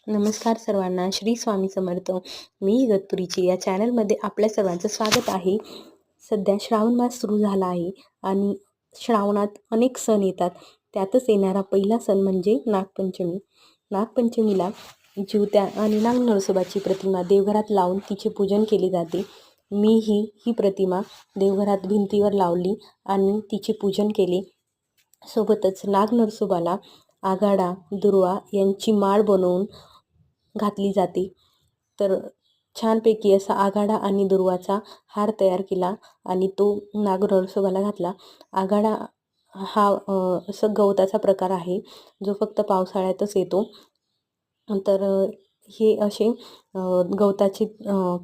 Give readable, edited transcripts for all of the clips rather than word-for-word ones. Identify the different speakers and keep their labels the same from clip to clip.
Speaker 1: नमस्कार सर्वांना, श्री स्वामी समर्थ. मी इगतपुरीची या चॅनलमध्ये आपल्या सर्वांचं स्वागत आहे. सध्या श्रावण मास सुरू झाला आहे आणि श्रावणात अनेक सण येतात. त्यातच येणारा पहिला सण म्हणजे नागपंचमी. नागपंचमीला जिवत्या आणि नागनरसोबाची प्रतिमा देवघरात लावून तिचे पूजन केले जाते. मीही ही प्रतिमा देवघरात भिंतीवर लावली आणि तिचे पूजन केले. सोबतच नागनरसोबाला आघाडा, दुर्वा यांची माळ बनवून घातली जाते. तर छानपैकी असा आघाडा आणि दुर्वाचा हार तयार केला आणि तो नागनरसोबाला घातला. आघाडा हा असं गवताचा प्रकार आहे जो फक्त पावसाळ्यातच येतो. तर हे असे गवताचे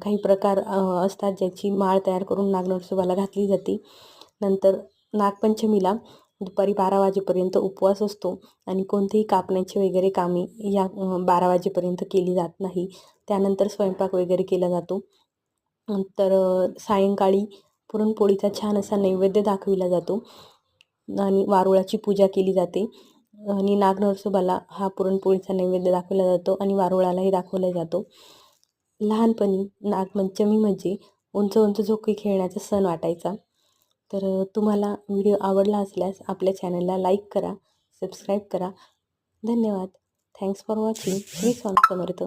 Speaker 1: काही प्रकार असतात ज्याची माळ तयार करून नागनरसोबाला घातली जाते. नंतर नागपंचमीला दुपारी 12 वाजेपर्यंत उपवास असतो आणि कोणतेही कापण्याचे वगैरे कामे या 12 वाजेपर्यंत केली जात नाही. त्यानंतर स्वयंपाक वगैरे केला जातो. तर सायंकाळी पुरणपोळीचा छान असा नैवेद्य दाखविला जातो आणि वारुळाची पूजा केली जाते आणि नागनरसोबाला हा पुरणपोळीचा नैवेद्य दाखवला जातो आणि वारुळालाही दाखवला जातो. लहानपणी नागपंचमी म्हणजे उंच उंच झोके खेळण्याचा सण वाटायचा. तर तुम्हाला व्हिडिओ आवडला असल्यास आपल्या चॅनलला लाईक करा, सबस्क्राईब करा. धन्यवाद. Thanks for watching. Shri Swami Samarth.